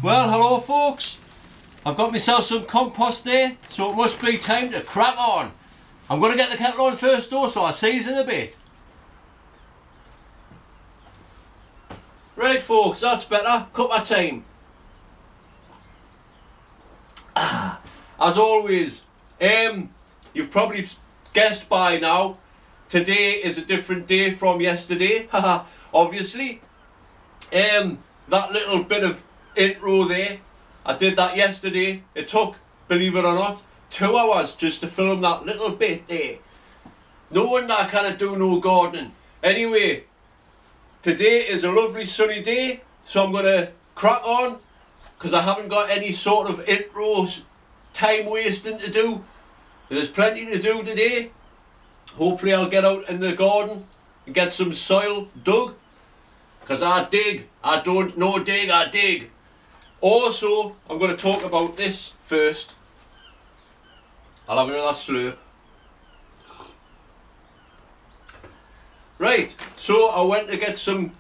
Well, hello folks. I've got myself some compost there, so it must be time to crack on. I'm going to get the kettle on first though, so I'll see you in a bit. Right folks, that's better. Cut my time. As always, you've probably guessed by now, today is a different day from yesterday. Obviously. That little bit of intro there, I did that yesterday. It took, believe it or not, 2 hours just to film that little bit there. No wonder I can't do no gardening. Anyway, today is a lovely sunny day, so I'm going to crack on because I haven't got any sort of intro time wasting to do. There's plenty to do today. Hopefully I'll get out in the garden and get some soil dug. Because I dig. I don't know dig, I dig. Also, I'm going to talk about this first. I'll have another slurp. Right, so I went to get some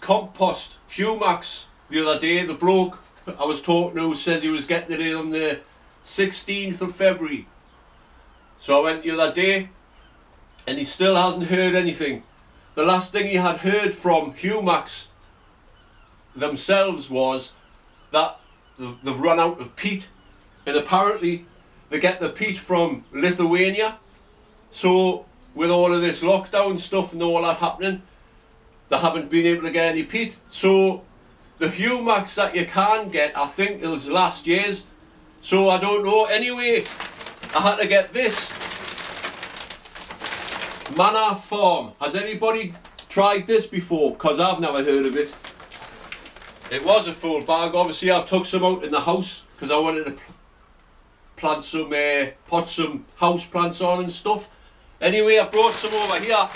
compost, Humax, the other day. The bloke I was talking to said he was getting it in on the 16th of February. So I went the other day and he still hasn't heard anything. The last thing he had heard from Humax themselves was that they've run out of peat, and apparently they get the peat from Lithuania. So with all of this lockdown stuff and all that happening, they haven't been able to get any peat. So the Humax that you can get, I think it was last year's, so I don't know. Anyway, I had to get this Manor Farm. Has anybody tried this before? Because I've never heard of it. It was a full bag. Obviously I took some out in the house because I wanted to plant some, pot some house plants on and stuff. Anyway, I brought some over here.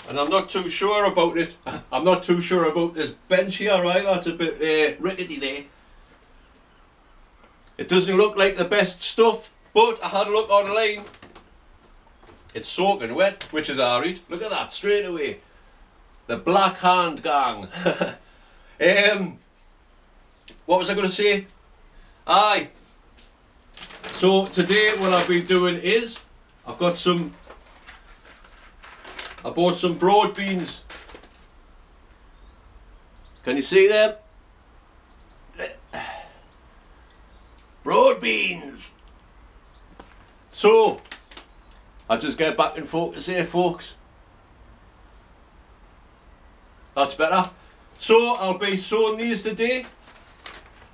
And I'm not too sure about it. I'm not too sure about this bench here either. It's a bit rickety there. It doesn't look like the best stuff. But I had a look online. It's soaking wet, which is alright. Look at that, straight away. The Black Hand Gang. What was I going to say? Aye. So today what I've been doing is, I bought some broad beans. Can you see them? Broad beans. So, I'll just get back in focus here folks. That's better. So, I'll be sowing these today.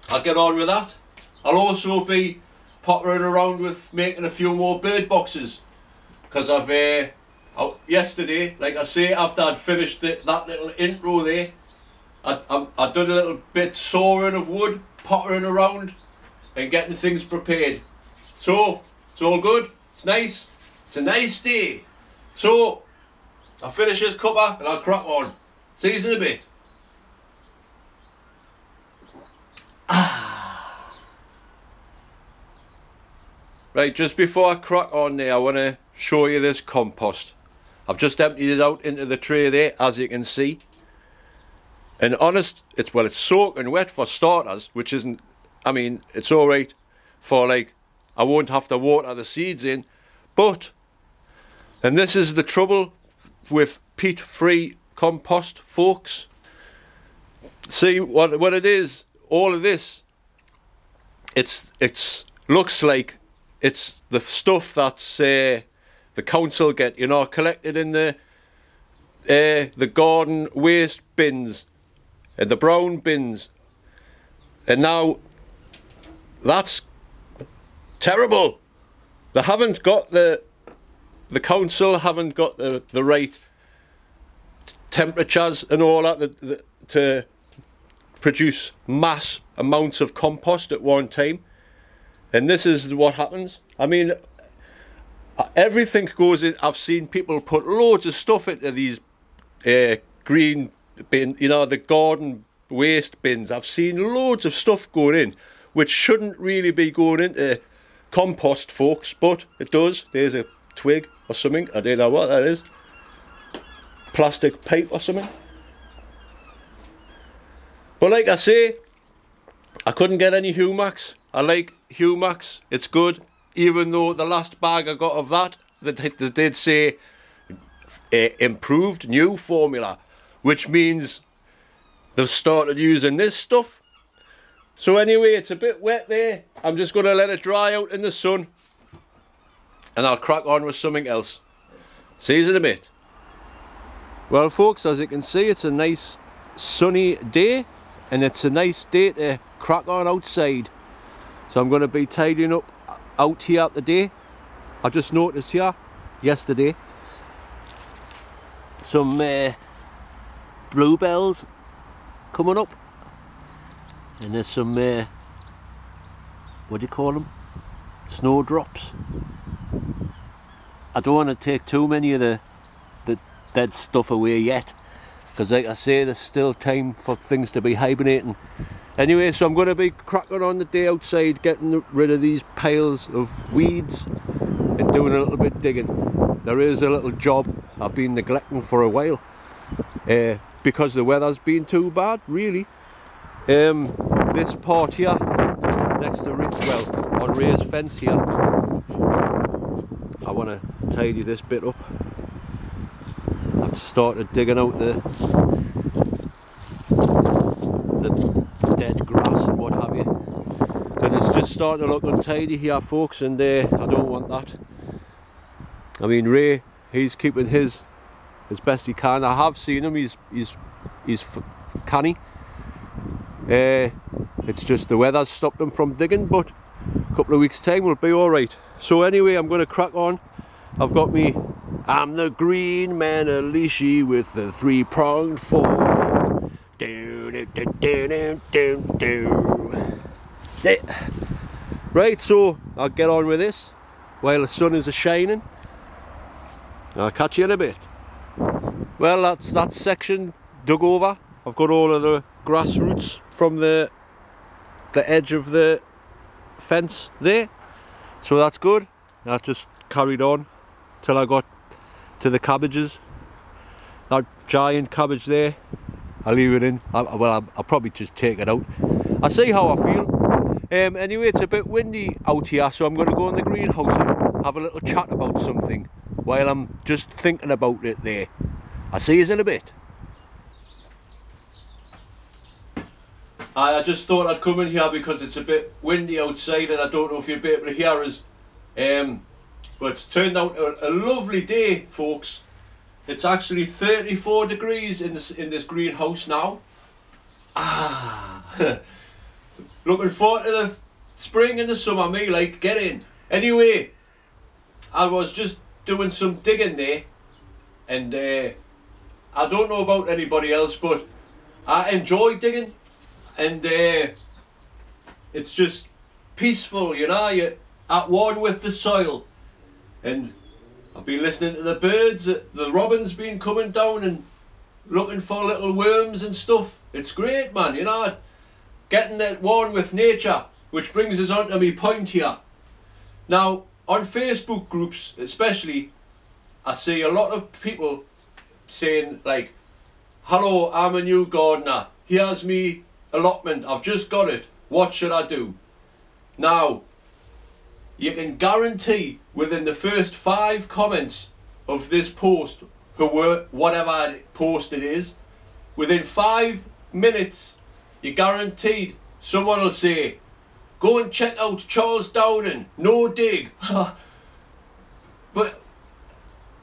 I'll get on with that. I'll also be pottering around with making a few more bird boxes. Because I've, yesterday, like I say, after I'd finished that little intro there, I'd done a little bit sawing of wood, pottering around and getting things prepared. So, it's all good, it's nice, it's a nice day. So, I'll finish this cuppa and I'll crack on. See you in a bit. Right, just before I crack on there, I want to show you this compost. I've just emptied it out into the tray there, as you can see. And honest, it's soaking wet for starters, which isn't, I mean, it's alright for like, I won't have to water the seeds in, but, and this is the trouble with peat-free compost, folks. See what it is. All of this, it's looks like it's the stuff that's the council get, you know, collected in the garden waste bins and the brown bins, and now that's terrible. They haven't got the council haven't got the right temperatures and all that to produce mass amounts of compost at one time, and this is what happens. I mean, everything goes in. I've seen people put loads of stuff into these green bin, you know, the garden waste bins. I've seen loads of stuff going in which shouldn't really be going into compost, folks, but it does. There's a twig or something, I don't know what that is, plastic pipe or something. But like I say, I couldn't get any Humax. I like Humax, it's good, even though the last bag I got of that, they did say improved new formula, which means they've started using this stuff. So anyway, it's a bit wet there. I'm just going to let it dry out in the sun, and I'll crack on with something else. See you in a bit. Well folks, as you can see, it's a nice sunny day, and it's a nice day to crack on outside. So I'm going to be tidying up out here today. I just noticed here yesterday some bluebells coming up, and there's some what do you call them, snowdrops. I don't want to take too many of the dead stuff away yet, because like I say, there's still time for things to be hibernating. Anyway, so I'm going to be cracking on the day outside, getting rid of these piles of weeds and doing a little bit digging. There is a little job I've been neglecting for a while, because the weather's been too bad, really. This part here, next to on Ray's fence here, I want to tidy this bit up. I've started digging out the dead grass and what have you, because it's just starting to look untidy here folks, and I don't want that. I mean, Ray, he's keeping his as best he can. I have seen him, he's canny. It's just the weather's stopped him from digging, but a couple of weeks time will be alright. So anyway, I'm going to crack on. I've got me I'm the green man Alishi with the 3-pronged fork. Right, so I'll get on with this while the sun is a-shining. I'll catch you in a bit. Well, that's that section dug over. I've got all of the grass roots from the edge of the fence there, so that's good. I just carried on till I got to the cabbages. That giant cabbage there, I'll leave it in. I'll probably just take it out. I'll see how I feel. Anyway, it's a bit windy out here, so I'm going to go in the greenhouse and have a little chat about something while I'm just thinking about it there. I'll see you in a bit. I just thought I'd come in here because it's a bit windy outside, and I don't know if you'll be able to hear us. But it's turned out a lovely day, folks. It's actually 34 degrees in this greenhouse now. Looking forward to the spring and the summer, me, like, get in. Anyway, I was just doing some digging there, and I don't know about anybody else, but I enjoy digging, and it's just peaceful, you know. You're at one with the soil, and I've been listening to the birds. The robins been coming down and looking for little worms and stuff. It's great, man, you know, getting at one with nature, which brings us on to my point here. Now, on Facebook groups especially, I see a lot of people saying like, hello, I'm a new gardener, here's me allotment, I've just got it, what should I do? Now, you can guarantee within the first 5 comments of this post, whatever post it is, within 5 minutes, you're guaranteed someone will say, go and check out Charles Dowden, no dig. But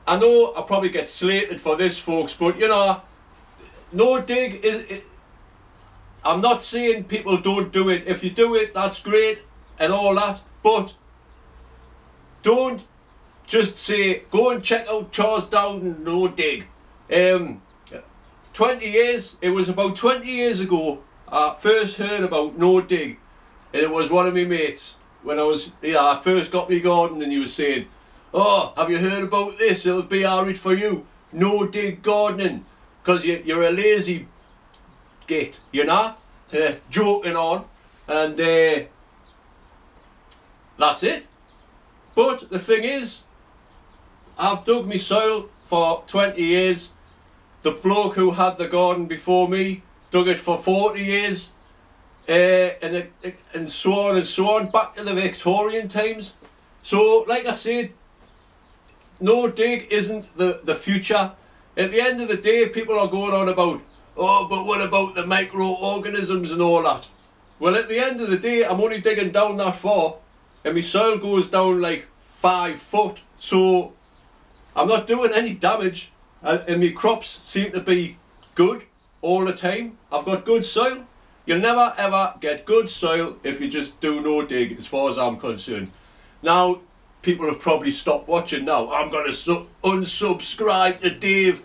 I know I probably get slated for this, folks, but you know, no dig is, I'm not saying people don't do it. If you do it, that's great and all that, but don't just say, go and check out Charles Dowden, no dig. 20 years, it was about 20 years ago, I first heard about no dig. And it was one of my mates, when I first got my garden, and he was saying, oh, have you heard about this? It'll be alright for you. No dig gardening, because you're a lazy git, you know? Joking on. And that's it. But the thing is, I've dug my soil for 20 years. The bloke who had the garden before me, dug it for 40 years, and so on and so on, back to the Victorian times. So, like I said, no dig isn't the future. At the end of the day, people are going on about, oh, but what about the microorganisms and all that? Well, at the end of the day, I'm only digging down that far, and my soil goes down like 5 foot, so I'm not doing any damage, and my crops seem to be good all the time. I've got good soil. You'll never ever get good soil if you just do no dig, as far as I'm concerned. Now, people have probably stopped watching now. I'm going to unsubscribe to Dave.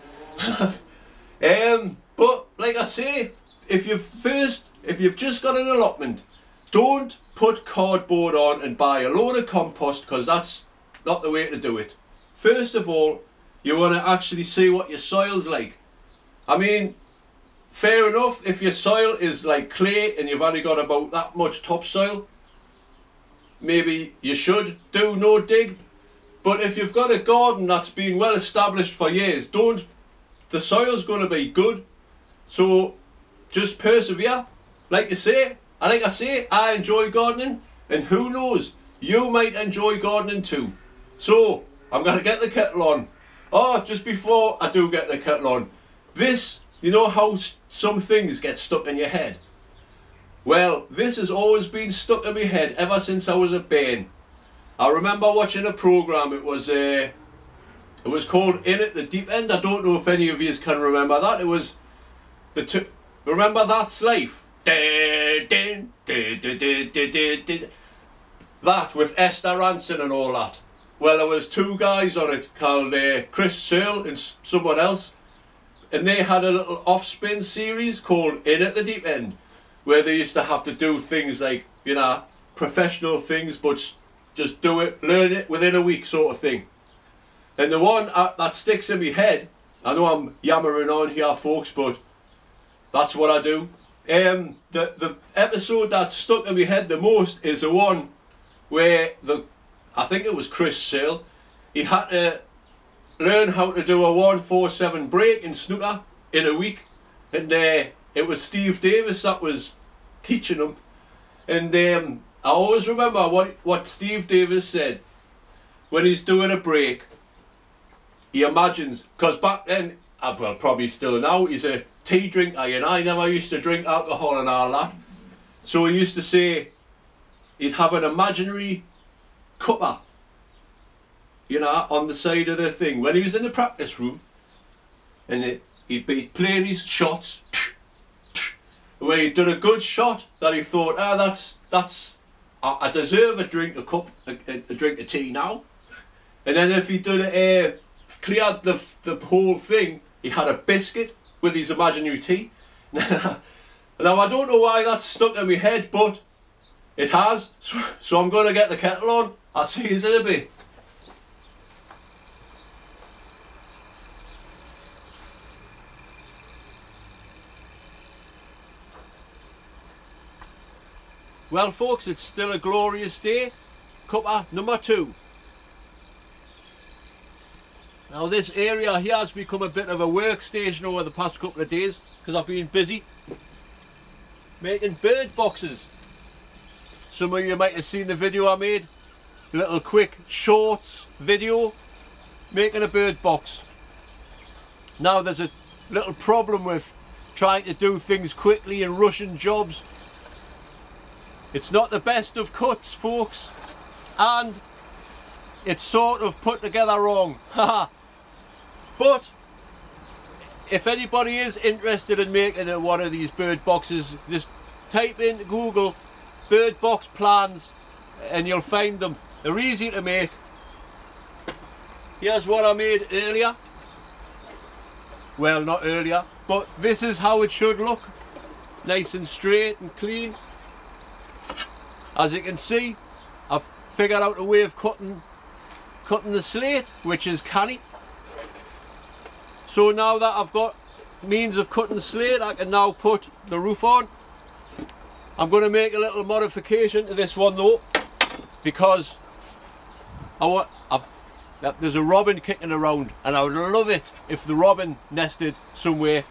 But like I say, if you've just got an allotment, don't put cardboard on and buy a load of compost, because that's not the way to do it. First of all, you want to actually see what your soil's like. I mean, fair enough, if your soil is like clay and you've only got about that much topsoil, maybe you should do no dig. But if you've got a garden that's been well established for years, the soil's going to be good. So just persevere. Like I say, I enjoy gardening, and who knows, you might enjoy gardening too. So I'm going to get the kettle on. Oh, just before I do get the kettle on, this, you know how some things get stuck in your head? Well, this has always been stuck in my head ever since I was a bairn. I remember watching a programme, it was called In at the Deep End. I don't know if any of you can remember that. It was remember That's Life? That with Esther Ranson and all that. Well, there was 2 guys on it called Chris Searle and someone else, and they had a little off-spin series called In at the Deep End, where they used to have to do things like, you know, professional things, but just do it, learn it within a week sort of thing. And the one that sticks in my head, I know I'm yammering on here, folks, but that's what I do. The episode that stuck in my head the most is the one where I think it was Chris Searle, he had to learn how to do a 1-4-7 break in snooker in a week, and it was Steve Davis that was teaching him. And I always remember what Steve Davis said when he's doing a break. He imagines, because back then, well, probably still now, he's a tea drinker, and I never used to drink alcohol and all that. So he used to say he'd have an imaginary cuppa, you know, on the side of the thing when he was in the practice room, and he'd be playing his shots. When he'd done a good shot that he thought, I deserve a drink of tea now. And then if he done cleared the whole thing, he had a biscuit with his imaginary tea. Now I don't know why that's stuck in my head, but it has. So I'm going to get the kettle on. I'll see you in a bit. Well folks, it's still a glorious day. Cuppa number 2. Now this area here has become a bit of a workstation over the past couple of days, because I've been busy making bird boxes. Some of you might have seen the video I made, a little quick shorts video making a bird box. Now there's a little problem with trying to do things quickly and rushing jobs. It's not the best of cuts, folks, and it's sort of put together wrong. But if anybody is interested in making one of these bird boxes, just type in Google bird box plans and you'll find them. They're easy to make. Here's what I made earlier. Well, not earlier, but this is how it should look. Nice and straight and clean. As you can see, I've figured out a way of cutting the slate, which is canny. So now that I've got means of cutting the slate, I can now put the roof on. I'm going to make a little modification to this one though, because there's a robin kicking around, and I would love it if the robin nested somewhere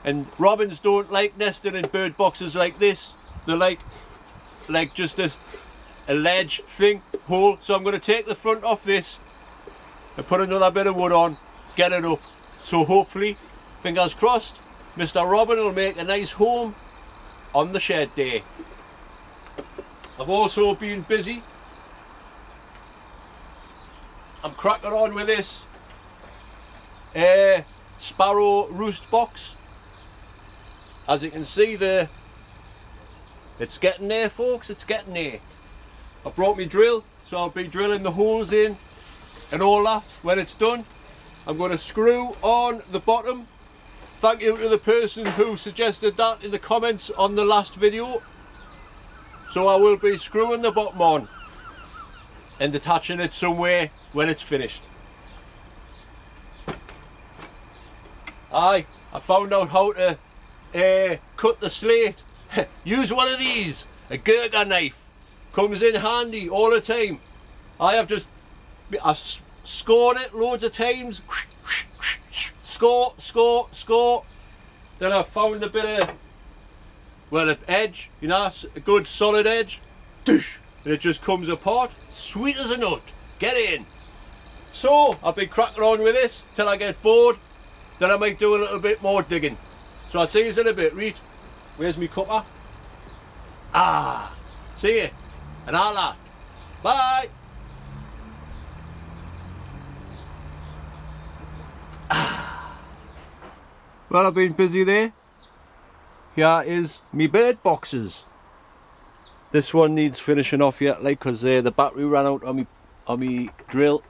And robins don't like nesting in bird boxes like this. They like just a ledge thing, hole. So I'm going to take the front off this and put another bit of wood on, get it up. So hopefully, fingers crossed, Mr. Robin will make a nice home on the shed day. I've also been busy. I'm cracking on with this sparrow roost box. As you can see there, it's getting there, folks, it's getting there. I brought my drill, so I'll be drilling the holes in and all that when it's done. I'm going to screw on the bottom. Thank you to the person who suggested that in the comments on the last video. So I will be screwing the bottom on and attaching it somewhere when it's finished. I found out how to cut the slate. Use one of these, a Gurkha knife. Comes in handy all the time. I've scored it loads of times. Score, score, score. Then I found a bit of, well, an edge, you know, a good solid edge. And it just comes apart, sweet as a nut. Get in. So I'll be cracking on with this till I get bored. Then I might do a little bit more digging. So I'll see you in a bit. Read, where's me cuppa? Ah, see you. And all that. Bye. Well, I've been busy there. Here is me bird boxes. This one needs finishing off yet, like, because the battery ran out on me drill.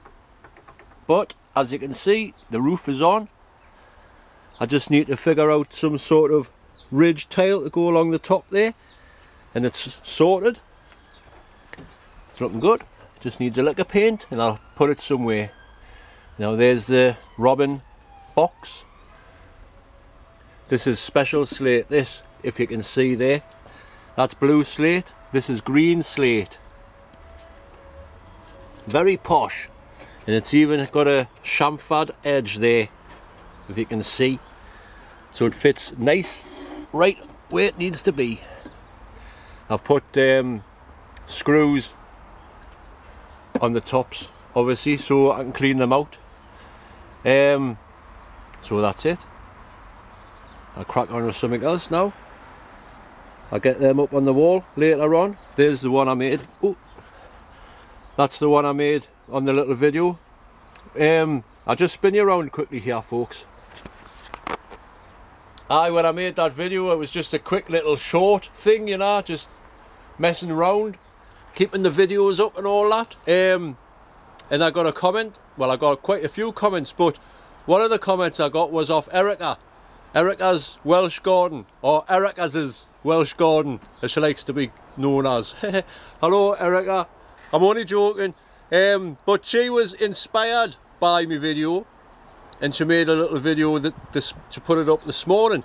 But as you can see, the roof is on. I just need to figure out some sort of ridge tail to go along the top there, and it's sorted. It's looking good. Just needs a lick of paint, and I'll put it somewhere. Now there's the robin box. This is special slate, this, if you can see there. That's blue slate, this is green slate. Very posh. And it's even got a chamfered edge there, if you can see. So it fits nice, right where it needs to be. I've put screws on the tops, obviously, so I can clean them out. So that's it. I'll crack on with something else now. I'll get them up on the wall later on. There's the one I made. Ooh. That's the one I made on the little video. I'll just spin you around quickly here, folks. When I made that video, it was just a quick little short thing, you know, just messing around, keeping the videos up and all that. And I got a comment. Well, I got quite a few comments, but one of the comments I got was off Erica. Erica's Welsh Garden, or Erica's Welsh Garden, as she likes to be known as. Hello, Erica. I'm only joking. But she was inspired by my video, and she made a little video to put it up this morning.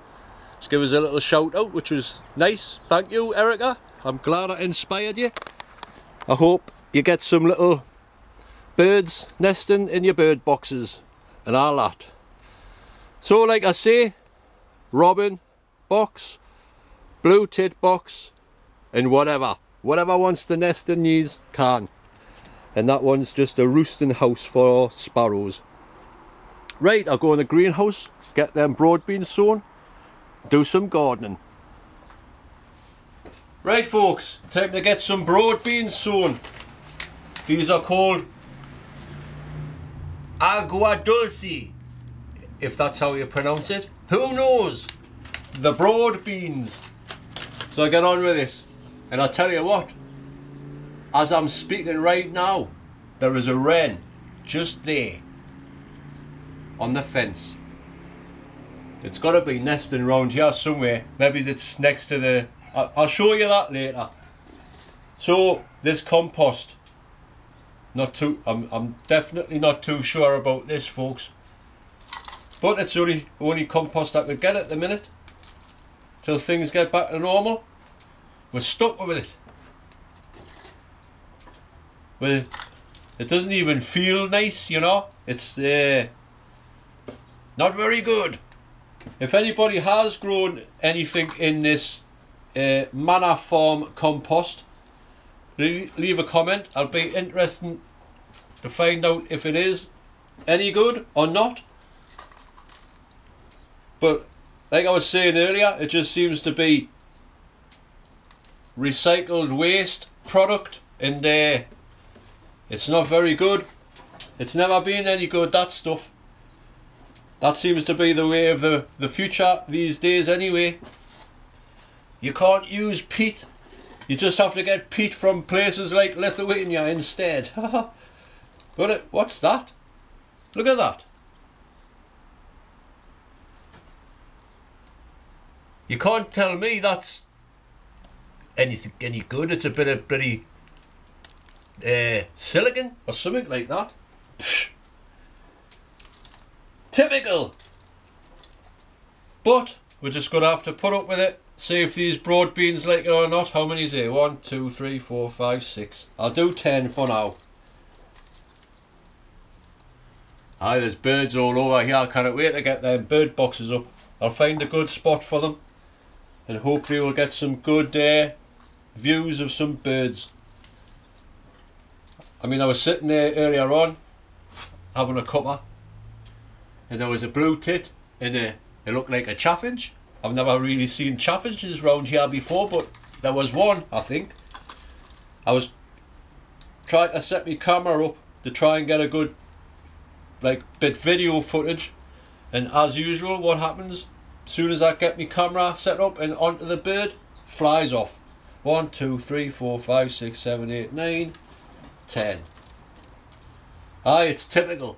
Just give us a little shout out, which was nice. Thank you, Erica. I'm glad I inspired you. I hope you get some little birds nesting in your bird boxes and all that. So, like I say, robin box, blue tit box, and whatever wants to nest in these can. And that one's just a roosting house for sparrows. Right, I'll go in the greenhouse, get them broad beans sown, do some gardening. Right, folks, time to get some broad beans sown. These are called agua dulce, if that's how you pronounce it. Who knows? The broad beans. So I get on with this, and I'll tell you what, as I'm speaking right now, there is a wren just there on the fence. It's got to be nesting around here somewhere. Maybe it's next to the... I'll show you that later. So this compost, I'm definitely not too sure about this, folks. But it's the only compost I could get at the minute. Till things get back to normal. We're stuck with it. It doesn't even feel nice, you know. It's not very good. If anybody has grown anything in this Manor Farm compost, leave a comment. I'll be interested to find out if it is any good or not. But like I was saying earlier, it just seems to be recycled waste product, and it's not very good. It's never been any good, that stuff. That seems to be the way of the future these days anyway. You can't use peat. You just have to get peat from places like Lithuania instead. But what's that? Look at that. You can't tell me that's any good. It's a bit of bloody silicon or something like that. Psh. Typical. But we're just going to have to put up with it. See if these broad beans like it or not. How many is there? 1, 2, 3, 4, 5, 6. I'll do 10 for now. Aye, there's birds all over here. I can't wait to get them bird boxes up. I'll find a good spot for them, and hopefully we'll get some good views of some birds. I mean, I was sitting there earlier on having a cuppa, and there was a blue tit, and it looked like a chaffinch. I've never really seen chaffinches round here before, but there was one, I think. I was trying to set my camera up to try and get a good bit video footage, and as usual, what happens as soon as I get my camera set up and onto the bird, flies off. 1, 2, 3, 4, 5, 6, 7, 8, 9, 10. Aye, it's typical.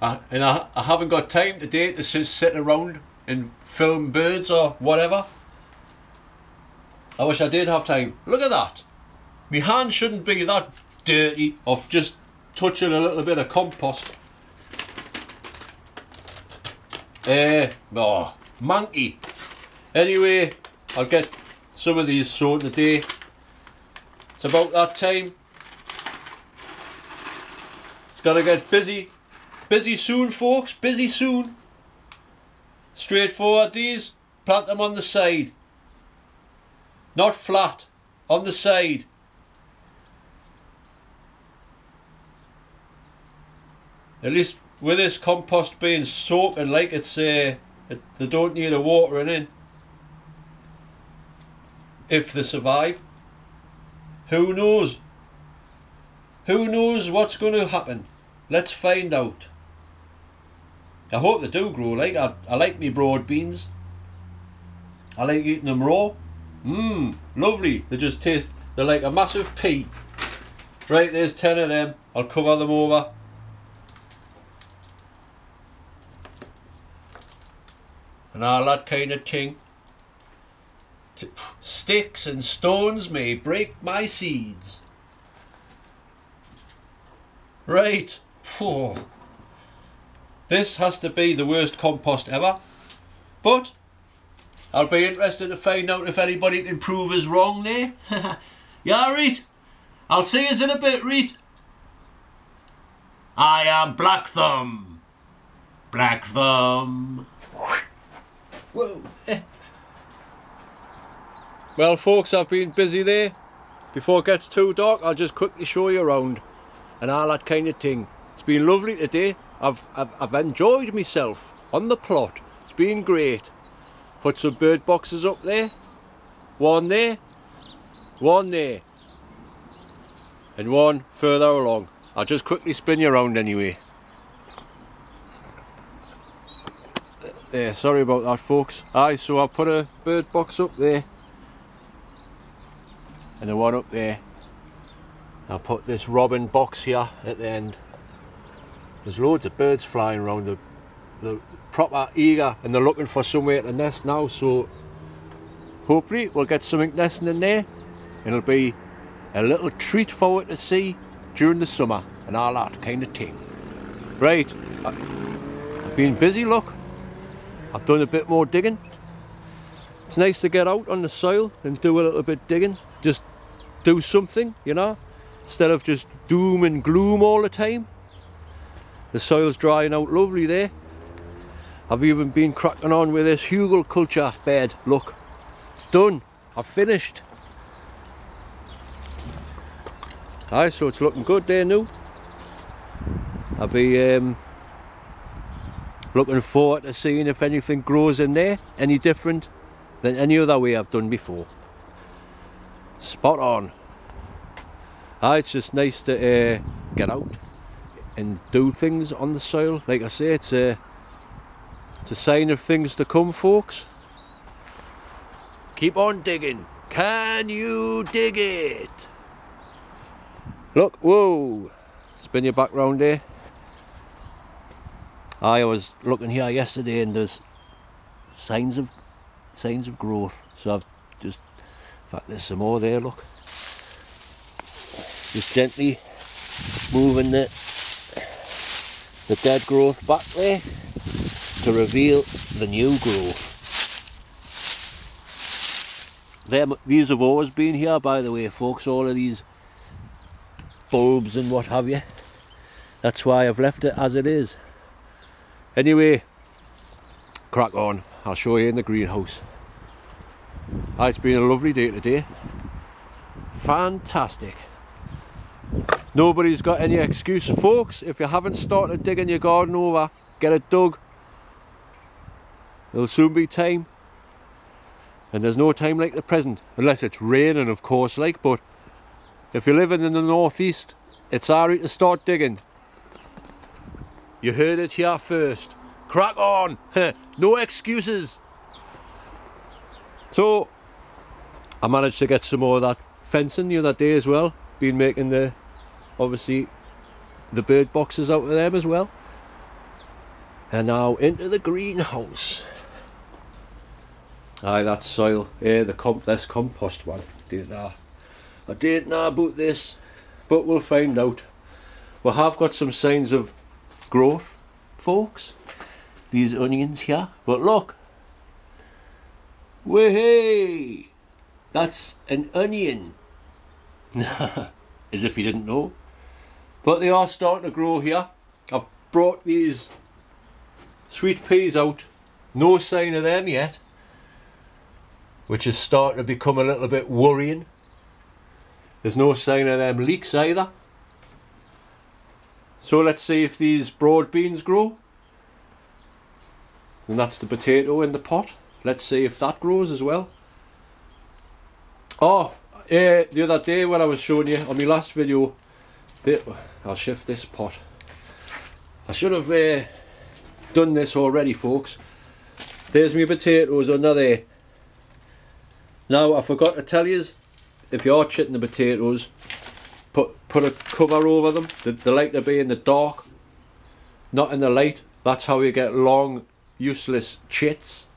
And I haven't got time today to just sit around and film birds or whatever. I wish I did have time. Look at that. My hand shouldn't be that dirty of just touching a little bit of compost. Oh, monkey. Anyway, I'll get some of these sown today. It's about that time. It's gotta get busy. Busy soon, folks. Busy soon. Straightforward these. Plant them on the side. Not flat. On the side. At least with this compost being soaking like it's they don't need a watering in. If they survive. Who knows? Who knows what's going to happen? Let's find out. I hope they do grow. I like me broad beans. I like eating them raw. Lovely. They just taste, they're like a massive pea. Right, there's 10 of them. I'll cover them over. And all that kind of thing. Sticks and stones may break my seeds. Right. Whew. This has to be the worst compost ever. But I'll be interested to find out if anybody can prove us wrong there. Yeah, Reet. I'll see us in a bit, Reet. I am Black Thumb. Black Thumb. Whoa. Well, folks, I've been busy there. Before it gets too dark, I'll just quickly show you around and all that kind of thing. It's been lovely today. I've enjoyed myself on the plot. It's been great. Put some bird boxes up there. One there. One there. And one further along. I'll just quickly spin you around anyway. There, sorry about that, folks. Aye, so I'll put a bird box up there. And the one up there. I'll put this robin box here at the end. There's loads of birds flying around. They're proper eager and they're looking for somewhere to nest now, so hopefully we'll get something nesting in there. It'll be a little treat for it to see during the summer and all that kind of thing. Right, I've been busy, look. I've done a bit more digging. It's nice to get out on the soil and do a little bit digging. Just do something, you know, instead of just doom and gloom all the time. The soil's drying out lovely there. I've even been cracking on with this HugleKultur bed. Look, it's done. I've finished. Aye, so it's looking good there now. I'll be looking forward to seeing if anything grows in there any different than any other way I've done before. Spot on. Aye, it's just nice to get out and do things on the soil. Like I say, it's a sign of things to come, folks. Keep on digging. Can you dig it? Look, whoa, spin your back round there. I was looking here yesterday and there's signs of growth. So I've just, in fact there's some more there, look. Just gently moving the dead growth back there to reveal the new growth. These have always been here, by the way, folks, all of these bulbs and what have you. That's why I've left it as it is. Anyway, crack on. I'll show you in the greenhouse. It's been a lovely day today. Fantastic. Nobody's got any excuse, folks. If you haven't started digging your garden over, get it dug. It'll soon be time. And there's no time like the present, unless it's raining, of course, like. But if you're living in the northeast, it's alright to start digging. You heard it here first. Crack on. No excuses. So I managed to get some more of that fencing the other day as well. Been making obviously the bird boxes out of them as well. And now into the greenhouse. Aye, that's soil. This compost one. I didn't know about this, but we'll find out. We have got some signs of growth, folks. These onions here. But look. Way, that's an onion. As if you didn't know. But they are starting to grow here. I've brought these sweet peas out. No sign of them yet. Which is starting to become a little bit worrying. There's no sign of them leeks either. So let's see if these broad beans grow. And that's the potato in the pot. Let's see if that grows as well. Oh, the other day when I was showing you on my last video, I'll shift this pot. I should have done this already, folks. There's my potatoes under there. Now I forgot to tell you, if you are chitting the potatoes, put a cover over them. They like to be in the dark, not in the light. That's how you get long, useless chits.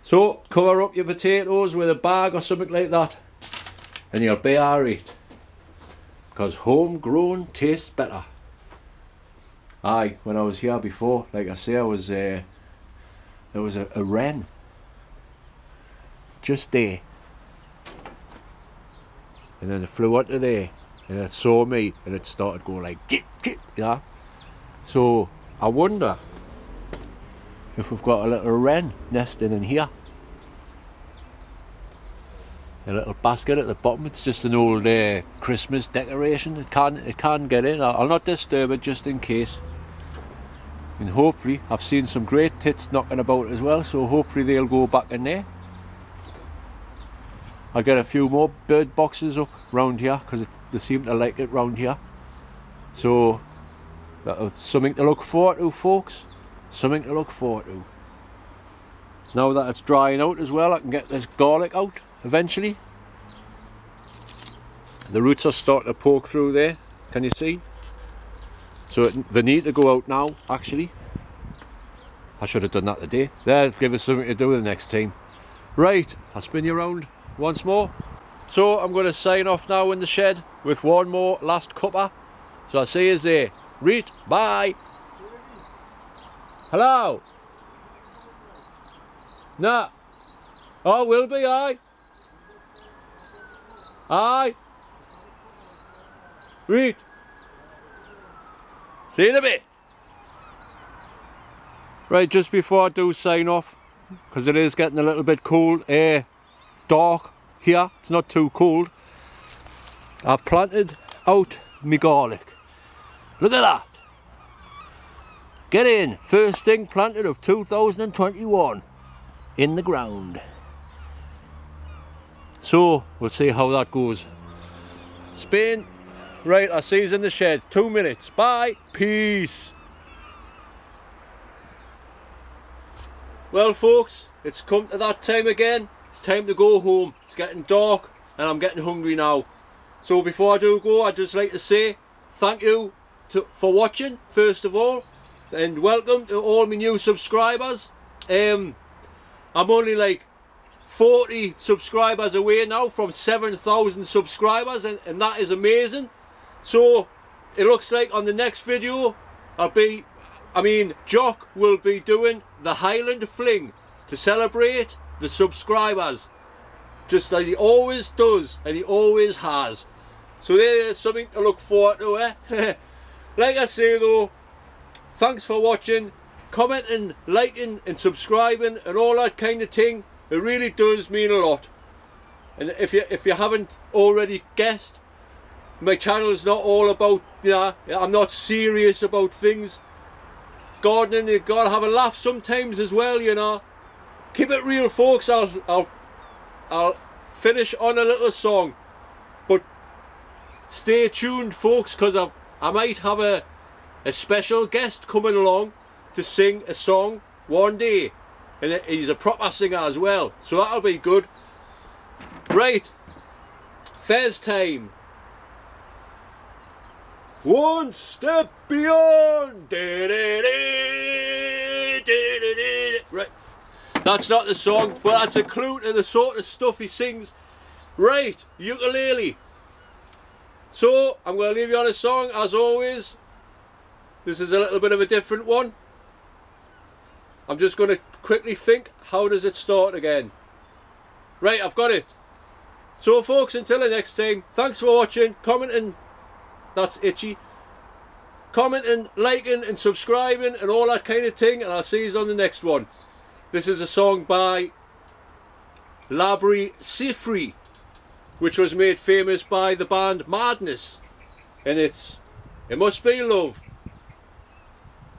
So cover up your potatoes with a bag or something like that, and you'll be alright. Because homegrown tastes better. Aye, when I was here before, like I say, there was a wren just there, and then it flew onto there, and it saw me, and it started going like git, git, yeah. So I wonder if we've got a little wren nesting in here. A little basket at the bottom. It's just an old Christmas decoration. It can't get in. I'll not disturb it just in case. And hopefully, I've seen some great tits knocking about as well, so hopefully they'll go back in there. I'll get a few more bird boxes up round here because they seem to like it round here. So that's something to look forward to, folks. Something to look forward to. Now that it's drying out as well, I can get this garlic out eventually. The roots are starting to poke through there. Can you see? So they need to go out now, actually. I should have done that today. That'll give us something to do the next time. Right, I'll spin you around once more. So I'm going to sign off now in the shed with one more last cuppa. So I'll see you there. Reet, bye. Hello. Nah. Oh, will be, aye. Aye. Reet. See you in a bit. Right, just before I do sign off, because it is getting a little bit cold, dark here, it's not too cold. I've planted out my garlic. Look at that. Get in, first thing planted of 2021 in the ground. So we'll see how that goes. Spain, right, I'll see you in the shed. 2 minutes, bye, peace. Well folks, it's come to that time again. It's time to go home. It's getting dark and I'm getting hungry now. So before I do go, I'd just like to say thank you for watching, first of all, and welcome to all my new subscribers. I'm only like 40 subscribers away now from 7,000 subscribers, and that is amazing. So it looks like on the next video Jock will be doing the Highland Fling to celebrate the subscribers, just like he always does and he always has. So there's something to look forward to, eh? Like I say though, thanks for watching, commenting, liking and subscribing and all that kind of thing. It really does mean a lot. And if you haven't already guessed, my channel is not all about, I'm not serious about things. Gardening, you gotta have a laugh sometimes as well, you know. Keep it real folks. I'll finish on a little song, but stay tuned folks, because I might have a special guest coming along to sing a song one day, and he's a proper singer as well, so that'll be good. Right, Fez time. One step beyond. Right, that's not the song, but that's a clue to the sort of stuff he sings. Right, ukulele. So I'm going to leave you on a song as always. This is a little bit of a different one. I'm just going to quickly think, how does it start again? Right, I've got it. So folks, until the next time, thanks for watching, commenting, that's itchy, commenting, liking and subscribing and all that kind of thing, and I'll see you on the next one. This is a song by Labri Sifri, which was made famous by the band Madness, and It Must Be Love.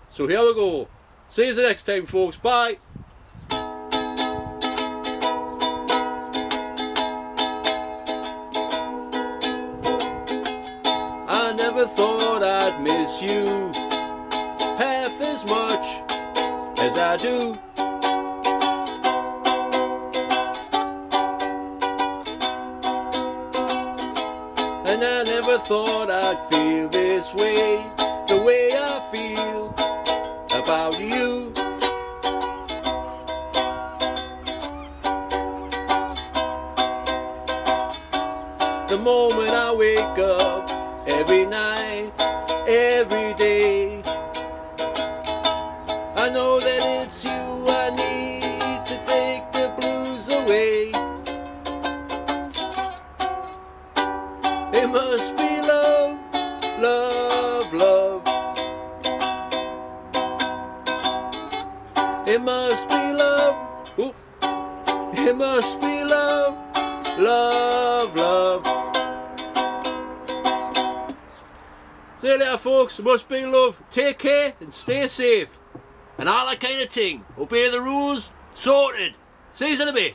So here we go. See you the next time folks, bye. I never thought I'd miss you half as much as I do. And I never thought I'd feel this way, the way I feel about you. The moment I wake up, every night, every day, I know that it's you I need to take the blues away. It must be love, love, love. It must be love. Ooh. It must be love, love, love. See you later folks, it must be love. Take care and stay safe and all that kind of thing. Obey the rules, sorted. See you in a bit.